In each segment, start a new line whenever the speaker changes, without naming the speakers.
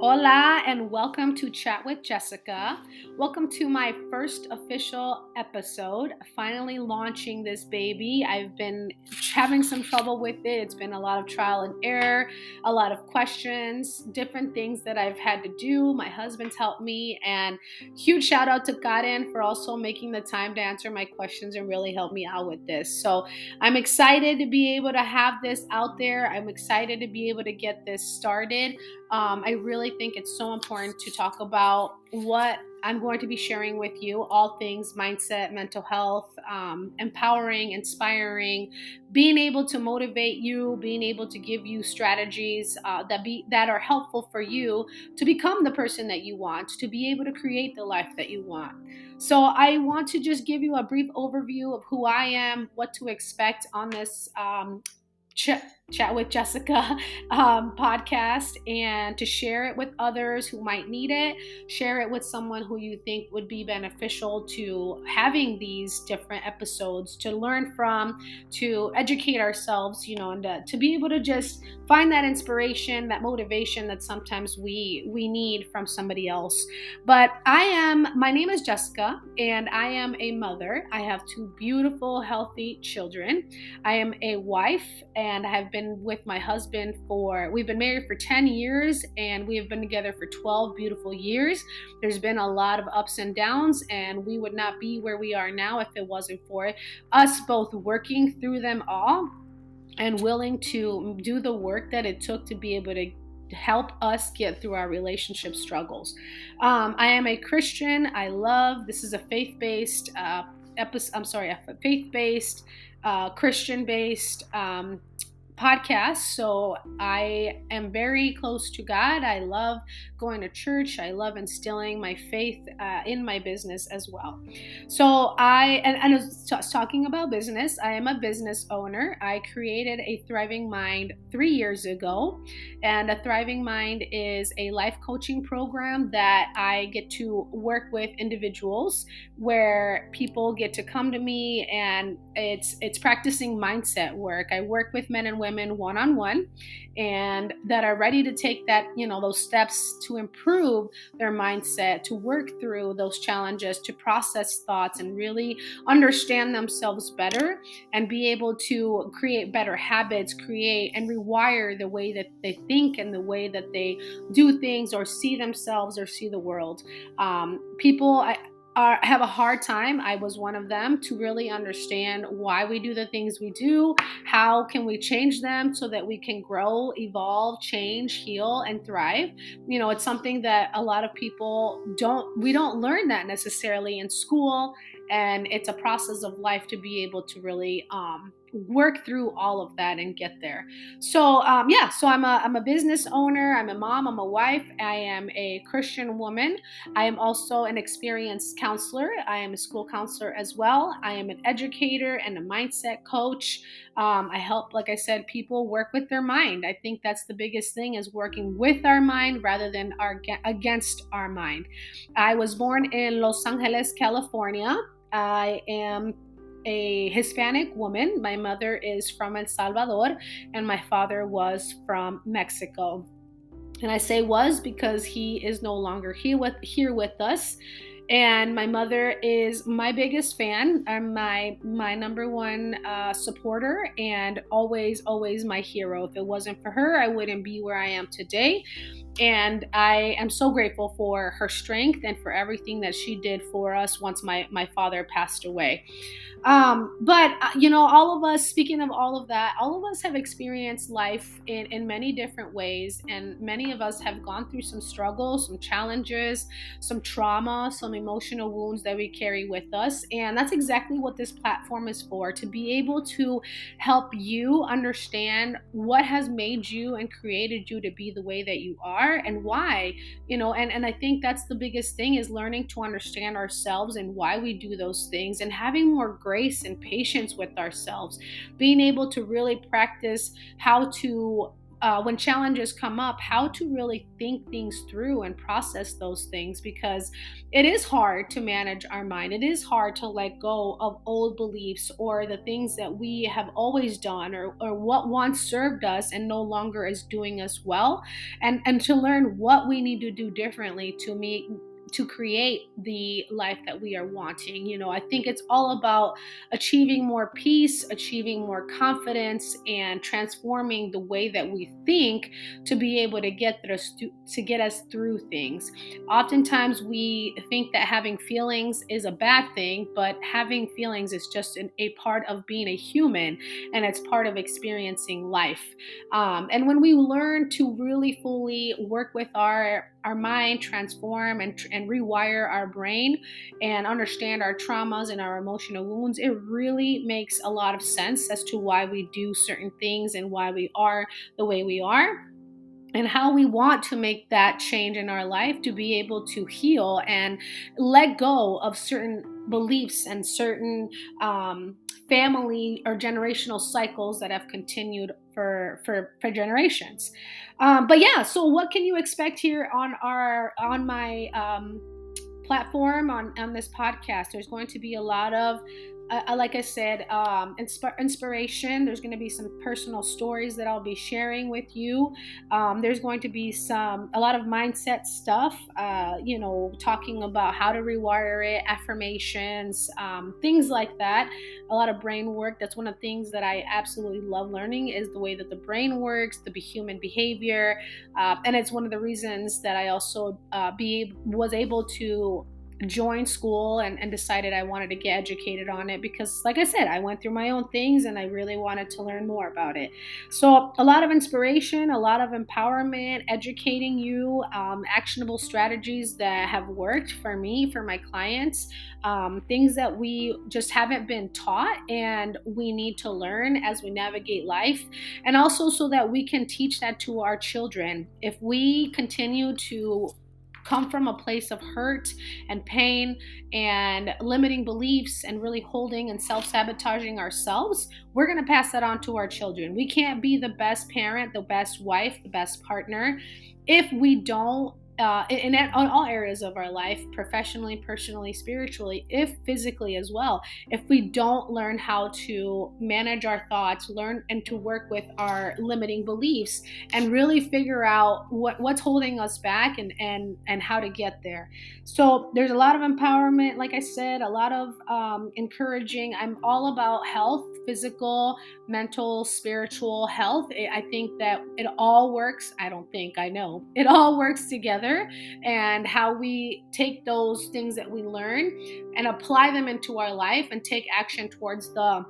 Hola and welcome to Chat with Jessica. Welcome to my first official episode. Finally launching this baby. I've been having some trouble with it. It's been a lot of trial and error, a lot of questions, different things that I've had to do. My husband's helped me, and huge shout out to Karen for also making the time to answer my questions and really help me out with this. So I'm excited to be able to have this out there. I'm excited to be able to get this started. I really think it's so important to talk about what I'm going to be sharing with you, all things mindset, mental health, empowering, inspiring, being able to motivate you, being able to give you strategies that are helpful for you to become the person that you want, to be able to create the life that you want. So I want to just give you a brief overview of who I am, what to expect on this Chat with Jessica podcast, and to share it with others who might need it. Share it with someone who you think would be beneficial to having these different episodes to learn from, to educate ourselves, and to be able to just find that inspiration, that motivation that sometimes we need from somebody else. But my name is Jessica, and I am a mother. I have two beautiful, healthy children. I am a wife, and I have been with my husband we've been married for 10 years, and we have been together for 12 beautiful years. There's been a lot of ups and downs, and we would not be where we are now if it wasn't for us both working through them all and willing to do the work that it took to be able to help us get through our relationship struggles. I am a Christian. This is a faith-based Christian-based podcast. So I am very close to God. I love going to church. I love instilling my faith in my business as well. So I was talking about business. I am a business owner. I created a Thriving Mind 3 years ago, and a Thriving Mind is a life coaching program that I get to work with individuals where people get to come to me, and it's practicing mindset work. I work with men and women one-on-one, and that are ready to take that, those steps to improve their mindset, to work through those challenges, to process thoughts and really understand themselves better and be able to create better habits, create and rewire the way that they think and the way that they do things or see themselves or see the world. People have a hard time, I was one of them, to really understand why we do the things we do. How can we change them so that we can grow, evolve, change, heal, and thrive? It's something that a lot of people we don't learn that necessarily in school, and it's a process of life to be able to really work through all of that and get there. So I'm a business owner. I'm a mom. I'm a wife. I am a Christian woman. I am also an experienced counselor. I am a school counselor as well. I am an educator and a mindset coach. I help, like I said, people work with their mind. I think that's the biggest thing, is working with our mind rather than against our mind. I was born in Los Angeles, California. I am a Hispanic woman. My mother is from El Salvador, and my father was from Mexico. And I say was because he is no longer here with us. And my mother is my biggest fan, and my number one supporter, and always my hero. If it wasn't for her, I wouldn't be where I am today. And I am so grateful for her strength and for everything that she did for us once my father passed away. But all of us, speaking of all of that, all of us have experienced life in many different ways. And many of us have gone through some struggles, some challenges, some trauma, some emotional wounds that we carry with us. And that's exactly what this platform is for, to be able to help you understand what has made you and created you to be the way that you are and why, and I think that's the biggest thing, is learning to understand ourselves and why we do those things, and having more grace and patience with ourselves, being able to really practice how to when challenges come up, how to really think things through and process those things, because it is hard to manage our mind. It is hard to let go of old beliefs or the things that we have always done, or what once served us and no longer is doing us well, and to learn what we need to do differently to create the life that we are wanting. I think it's all about achieving more peace, achieving more confidence, and transforming the way that we think to be able to get us through things. Oftentimes we think that having feelings is a bad thing, but having feelings is just a part of being a human, and it's part of experiencing life. And when we learn to really fully work with our mind, transform and rewire our brain, and understand our traumas and our emotional wounds, it really makes a lot of sense as to why we do certain things and why we are the way we are, and how we want to make that change in our life to be able to heal and let go of certain beliefs and certain family or generational cycles that have continued for generations. But yeah, so what can you expect here on my platform, on this podcast? There's going to be a lot of like I said, inspiration. There's going to be some personal stories that I'll be sharing with you. There's going to be a lot of mindset stuff, talking about how to rewire it, affirmations, things like that. A lot of brain work. That's one of the things that I absolutely love learning, is the way that the brain works, the human behavior. And it's one of the reasons that I also was able to joined school and decided I wanted to get educated on it, because like I said, I went through my own things and I really wanted to learn more about it. So a lot of inspiration, a lot of empowerment, educating you, actionable strategies that have worked for me, for my clients, things that we just haven't been taught and we need to learn as we navigate life, and also so that we can teach that to our children. If we continue to come from a place of hurt and pain and limiting beliefs and really holding and self-sabotaging ourselves, we're going to pass that on to our children. We can't be the best parent, the best wife, the best partner if we don't, in all areas of our life, professionally, personally, spiritually, if physically as well, if we don't learn how to manage our thoughts, learn and to work with our limiting beliefs, and really figure out what's holding us back, and how to get there. So there's a lot of empowerment, like I said, a lot of encouraging. I'm all about health, physical, mental, spiritual health. I think that it all works. I know it all works together. And how we take those things that we learn and apply them into our life and take action towards the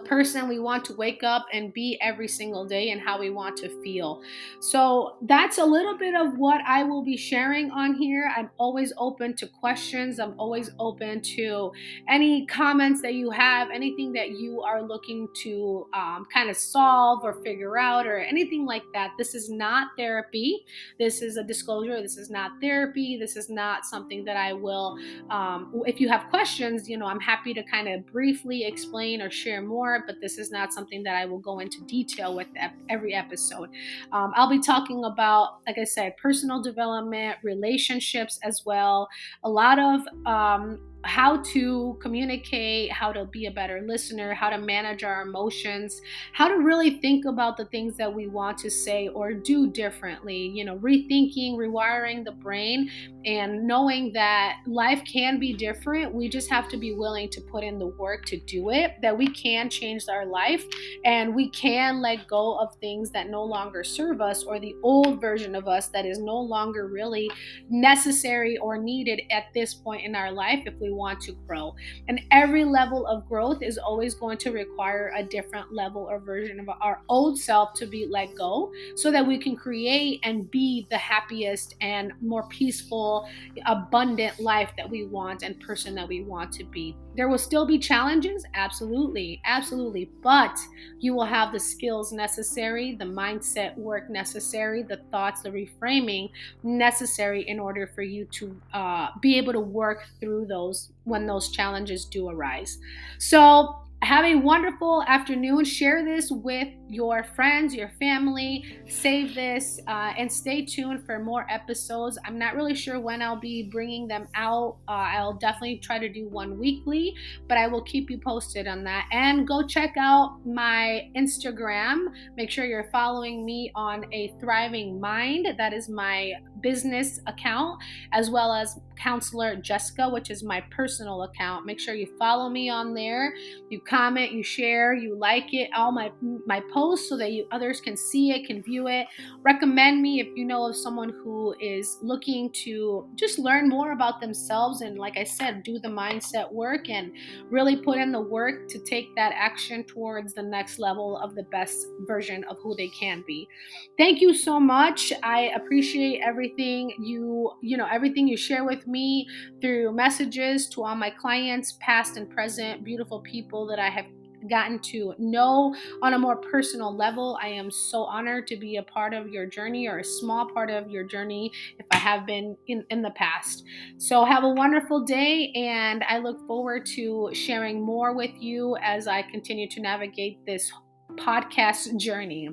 person we want to wake up and be every single day, and how we want to feel. So that's a little bit of what I will be sharing on here. I'm always open to questions. I'm always open to any comments that you have, anything that you are looking to kind of solve or figure out, or anything like that. This is not therapy. This is a disclosure. This is not therapy. This is not something that I will, if you have questions, I'm happy to kind of briefly explain or share more, but this is not something that I will go into detail with every episode. I'll be talking about, like I said, personal development, relationships as well, a lot of how to communicate, how to be a better listener, how to manage our emotions, how to really think about the things that we want to say or do differently, rethinking, rewiring the brain, and knowing that life can be different. We just have to be willing to put in the work to do it, that we can change our life, and we can let go of things that no longer serve us, or the old version of us that is no longer really necessary or needed at this point in our life if we want to grow. And every level of growth is always going to require a different level or version of our old self to be let go, so that we can create and be the happiest and more peaceful, abundant life that we want and person that we want to be. There will still be challenges, absolutely, but you will have the skills necessary, the mindset work necessary, the thoughts, the reframing necessary in order for you to be able to work through those when those challenges do arise. So Have a wonderful afternoon. Share this with your friends, your family. Save this and stay tuned for more episodes. I'm not really sure when I'll be bringing them out. I'll definitely try to do one weekly, but I will keep you posted on that. And go check out my Instagram. Make sure you're following me on A Thriving Mind. That is my business account, as well as Counselor Jessica, which is my personal account. Make sure you follow me on there. You comment, you share, you like it, all my posts, so that others can see it, can view it. Recommend me if you know of someone who is looking to just learn more about themselves, and like I said, do the mindset work and really put in the work to take that action towards the next level of the best version of who they can be. Thank you so much. I appreciate everything everything you share with me through messages, to all my clients, past and present, beautiful people that I have gotten to know on a more personal level. I am so honored to be a part of your journey, or a small part of your journey if I have been in the past. So have a wonderful day, and I look forward to sharing more with you as I continue to navigate this podcast journey.